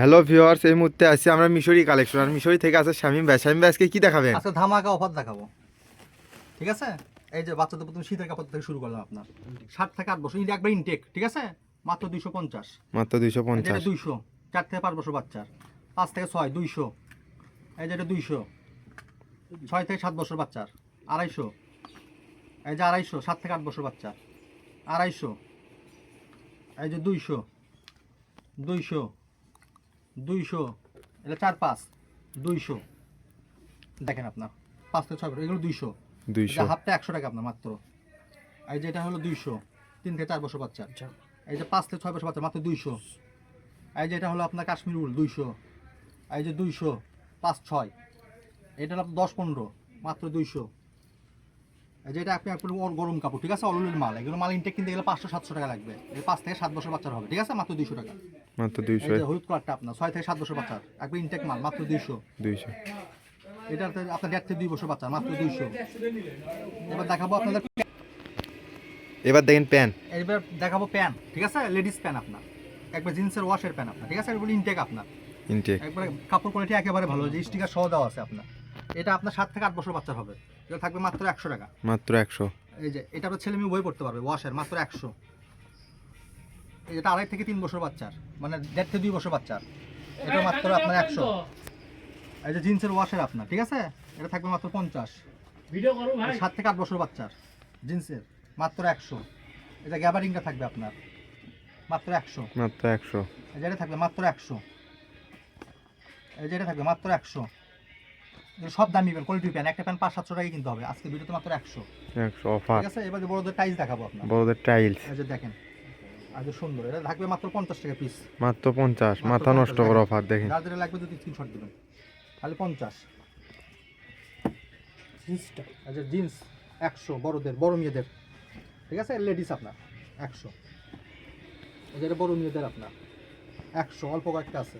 Hello viewers, এই মুহূর্তে আছি আমরা মিশরি কালেকশন। আর মিশরি থেকে আছে শামীম ভাই। শামীম ভাই আজকে কি দেখাবেন? আজকে ধামাকা অফার দেখাবো, ঠিক আছে? এই যে বাচ্চাদের প্রথমে শীতের কাপড় থেকে শুরু করলাম আপনার 7 থেকে 8 বছর একবার ইনটেক, ঠিক আছে? মাত্র 250, মাত্র 250। 200 4 থেকে 5 বছর বাচ্চার, 5 থেকে 6 200, এই যে এটা 200, 6 থেকে 7 বছর বাচ্চার 250, এই যে 250 7 থেকে 8 বছর বাচ্চার 250, এই যে 200 200 200, এটা 4 5 200, দেখেন আপনার 5 থেকে 6 বছর এগুলো 200, 200 হাফটা 100 টাকা আপনার মাত্র। এই যে এটা হলো 200 3 থেকে 4 বছর বাচ্চা, এই যে 5 থেকে 6 বছর বাচ্চা মাত্র 200। এই যে এটা হলো আপনার কাশ্মীর উল 200, এই যে 200 5 6, এটা হলো 10 15 মাত্র 200। এই যে এটা আপনি গরম কাপড়, ঠিক আছে? অলুলের মাল, এগুলো মাল ইনটেক কিনতে গেলে 500 700 টাকা লাগবে। এই 5 থেকে 7 বছর বাচ্চার হবে, ঠিক আছে? মাত্র 200 টাকা। মাত্র এই 200 যে হলুদ কালারটা আপনার 6 থেকে 7 বছর বাচ্চার একবার ইনটেক মাল মাত্র 200। 200 এটাতে আপনার 1.5 থেকে 2 বছর বাচ্চা মাত্র 200। এবার দেখাবো আপনাদের, এবার দেখেন প্যান্ট। এবার দেখাবো প্যান্ট, ঠিক আছে? লেডিস প্যান্ট আপনার একবার জিন্সের ওয়াশের প্যান্ট আপনার, ঠিক আছে? এগুলো ইনটেক আপনার ইনটেক একবারে কাপড় কোয়ালিটি একেবারে ভালো, যে স্টিকার সহ দেওয়া আছে আপনার। এটা আপনার 7 থেকে 8 বছর বাচ্চার হবে, এটা থাকবে মাত্র 100 টাকা। মাত্র 100। এই যে এটা আপনার ছেলে মেয়ে বই পড়তে পারবে ওয়াশের মাত্র 100। এই যেটা 2.5 থেকে 3 বছর বাচ্চার, মানে 1.5 থেকে 2 বছর বাচ্চার, এটা মাত্র আপনার 100। এই যে জিন্সের ওয়াশের আপনার, ঠিক আছে? এটা থাকবে মাত্র 50। ভিডিও করো ভাই। 7 থেকে 8 বছর বাচ্চার জিন্সের মাত্র 100। এটা গ্যাবারিংটা থাকবে আপনার মাত্র 100। মাত্র 100। এই যে এটা থাকবে মাত্র 100। এই যে এটা থাকবে মাত্র 100। সব দামি প্যান্ট, কোয়ালিটি প্যান্ট, একটা প্যান্ট 500-700 টাকা কিনতে হবে আজকে ভিডিওতে মাত্র 100। 100 অফার। ঠিক আছে? এবার যে বড়দের টাইলস দেখাবো আপনার, বড়দের টাইলস। এই যে দেখেন আর যে সুন্দর, এটা থাকবে মাত্র 50 টাকা পিস। মাত্র 50। মাথা নষ্ট করে অফার দেখেন। যার যেটা লাগবে যদি স্ক্রিনশট দিবেন, খালি 50। জিন্সটা, এই যে জিন্স 100 বড়দের, বড় মেয়েদের, ঠিক আছে? লেডিস আপনার 100। এই যে এটা বড় মেয়েদের আপনার 100, অল্প কয়েকটা আছে।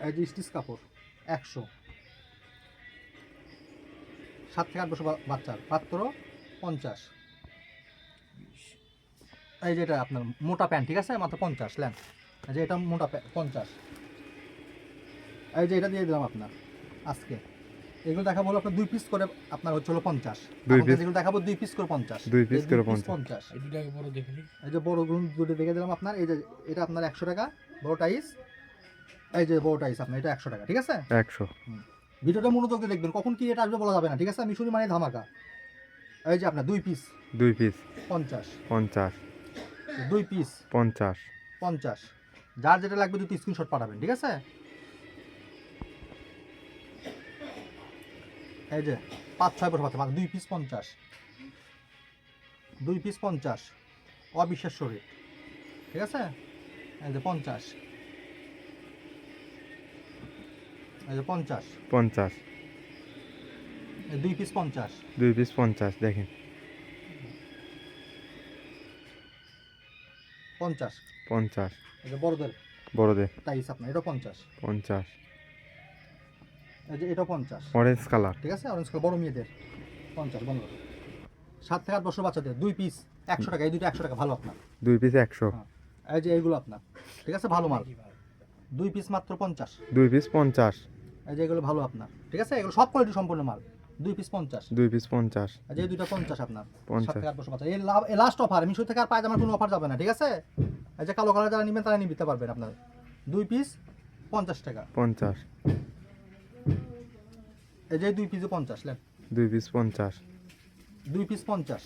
এই যে স্টিচ কাপড় 100, 7 থেকে 8 বছর বাচ্চার মাত্র 50। এই যে এটা আপনার মোটা প্যান্ট, ঠিক আছে? মাত্র 50 লেন। এই যে এটা মোটা 50। এই যে এটা দিয়ে দিলাম আপনার আজকে। এগুলো দেখাবো হলো আপনার 2 পিস করে, আপনার হচ্ছে হলো 50। এগুলো দেখাবো 2 পিস করে 50। 2 পিস করে 50। এই দুটাকে বড় দেখে নিন। এই যে বড় দুটো দেখে দিলাম আপনার। এই যে এটা আপনার 100 টাকা বড় টাইস। এই যে বড় টাইস আপনার এটা 100 টাকা, ঠিক আছে? 100। ভিডিওটা মনোযোগ দিয়ে দেখবেন, কখন কি এটা আসবে বলা যাবে না, ঠিক আছে? মিশরি মানে ধামাকা। এই যে আপনার 2 পিস 2 পিস 50, 50। 2 পিস 50 50। যার যেটা লাগবে দুটো স্ক্রিনশট পাঠাবেন, ঠিক আছে? এই যে 5-6 বছর বাচ্চা মাত্র 2 পিস 50, 2 পিস 50, অবিশ্বাস্য রেট, ঠিক আছে? এই যে 50, এই যে 50 50। এই 2 পিস 50, 2 পিস 50 দেখেন। 50 50। এই যে বড়দের বড়দের টাইস আপনার এটা 50, 50। এই যে এটা 50, অরেঞ্জ কালার, ঠিক আছে? অরেঞ্জ কালার বড় মেয়েদের 50 বন্ধ। 7 থেকে 8 বছর বাচ্চাদের 2 পিস 100 টাকা, এই দুটো 100 টাকা, ভালো আপনার। 2 পিস 100। হ্যাঁ, এই যে এইগুলো আপনার, ঠিক আছে? ভালো মাল, 2 পিস মাত্র 50। 2 পিস 50। এই যে এগুলো ভালো আপনার, ঠিক আছে? এগুলো সব কোয়ালিটি সম্পূর্ণ মাল, 2 পিস 50। 2 পিস 50। এই যে এই দুটো 50 আপনার, 50 7 থেকে 8 বছর বাচ্চা। এই লাস্ট অফার, মিশো থেকে আর পায়জামার কোনো অফার যাবে না, ঠিক আছে? এই যে কালো কালার যারা নেবেন তারা নিতে পারবেন আপনার। 2 পিস 50 টাকা। 50। এই যে 2 পিসে 50 লেন। 2 পিস 50। 2 piece 50,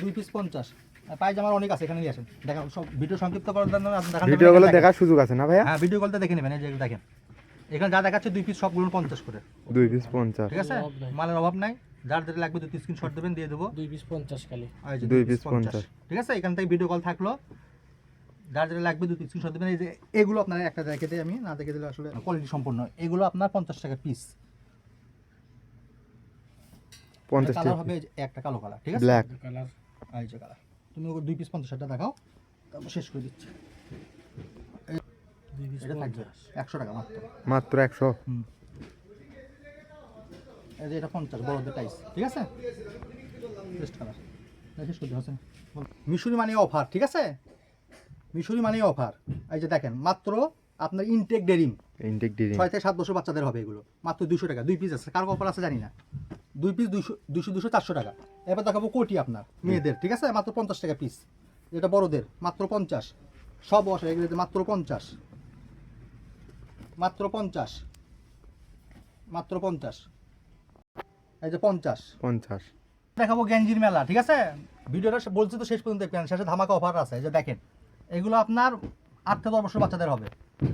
2 piece 50। পায়জামার অনেক আছে, এখানে নিয়ে আসেন। দেখেন সব ভিডিও সংক্ষিপ্ত করার জন্য দেখান। ভিডিওগুলো দেখার সুযোগ আছে না ভাইয়া? হ্যাঁ, ভিডিও কলতে দেখে নেবেন। এই যে দেখেন এখানে যা দেখাচ্ছে 2 পিস সবগুলো 50 করে। 2 পিস 50। ঠিক আছে? মালের অভাব নাই, যার যেটা লাগবে 2 স্ক্রিনশট দেবেন, দিয়ে দেবো। 2 পিস 50 খালি। এই যে 2 পিস 50। ঠিক আছে? এখান থেকে ভিডিও কল থাকলো, যার যেটা লাগবে 2 স্ক্রিনশট দেবেন। এই যে এগুলো আপনার একটা দেখে দিই, আমি না দেখে দিলে আসলে কোয়ালিটি সম্পূর্ণ। এগুলো আপনার 50 টাকা পিস। 50 কালার টাকা হবে একটা কালো কালার, ঠিক আছে? ব্ল্যাক কালার এই যে কালার। তুমি ওকে 2 পিস 50 টাকা দেখাও, তারপর শেষ করে দিচ্ছি। 2 পিস এটা থাকবে 100 টাকা মাত্র। মাত্র 100। এই যে এটা 50 বড়দের টাইস, ঠিক আছে? টেস্ট কালার শেষ করতে হবে। মিশরি মানে অফার, ঠিক আছে? মিশরি মানেই অফার। এই যে দেখেন মাত্র আপনার ইনটেক ডেরিম ইনটেক ডিজাইন 6 থেকে 7 বছর বাচ্চাদের হবে এগুলো, মাত্র 200 টাকা। 2 পিস আছে, কার অফার আছে জানি না। 2 পিস 200 400 টাকা। এবার দেখাবো কোটি আপনার মেয়েদের, ঠিক আছে, মাত্র 50 টাকা পিস। যেটা বড়দের মাত্র 50, সব বসে এগুলোতে মাত্র 50, মাত্র 50, মাত্র 50, এই যে 50। 50 দেখাবো গেঞ্জির মেলা, ঠিক আছে, ভিডিওটা বলছি তো শেষ পর্যন্ত দেখবেন, শেষে ধামাকা অফার আছে। এই যে দেখেন এগুলো আপনার 8 থেকে 10 বছর বাচ্চাদের হবে,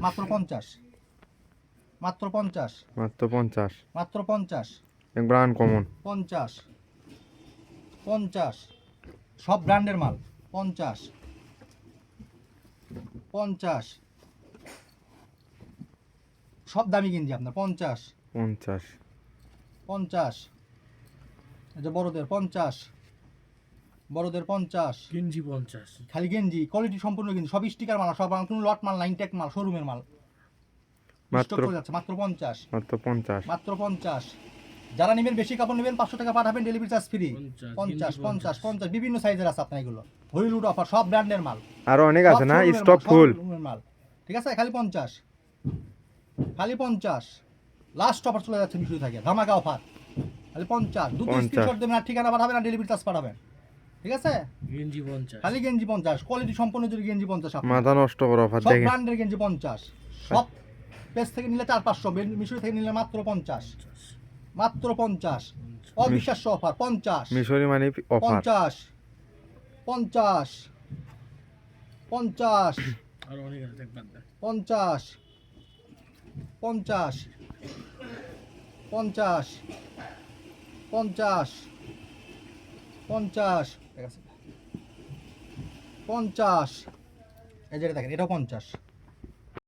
মাত্র 50, মাত্র 50, মাত্র 50 মাত্র 50, একবার আনকমন 50, 50, সব ব্র্যান্ডের মাল, 50, 50, সব দামি গেঞ্জি আপনার 50, 50 50, এই যে বড়দের 50, বড়দের 50, গেঞ্জি 50, খালি গেঞ্জি কোয়ালিটি সম্পূর্ণ গেঞ্জি, সব স্টিকার মাল, সব কোনো লট মাল না, ইনটেক মাল, শোরুমের মাল, মাত্র স্টক চলে যাচ্ছে, মাত্র 50, মাত্র 50 মাত্র 50। যারা নেবেন বেশি কাপড় নেবেন 500 টাকা পাঠাবেন, ডেলিভারি চার্জ ফ্রি। 50, 50, 50, বিভিন্ন সাইজের আছে আপনার এগুলো, হলিউড অফার, সব ব্র্যান্ডের মাল, আরো অনেক আছে সব না, showroom-এর স্টক মাল, সব ফুল। showroom-এর মাল, ঠিক আছে, খালি 50, খালি 50, লাস্ট অফার চলে যাচ্ছে মিশু থেকে, ধামাকা অফার, খালি 50। দুটো 50 স্ক্রিনশট দেবেন আর ঠিকানা পাঠাবেন আর ডেলিভারি চার্জ পাঠাবেন, ঠিক আছে, গেঞ্জি 50, খালি গেঞ্জি 50, কোয়ালিটি সম্পূর্ণ যদি গেঞ্জি 50 আপনার। মাথা নষ্ট করা অফার সব দেখেন। ব্র্যান্ডের গেঞ্জি 50, সব পেজ থেকে নিলে 400-500, মিশরি থেকে নিলে মাত্র 50, মাত্র 50, অবিশ্বাস্য অফার 50, মিশরি মানে অফার 50, 50, 50, আরো অনেক আছে দেখবেন। 50, 50, 50, 50, 50, ঠিক আছে, 50, এই যে এটা দেখেন, এটাও 50,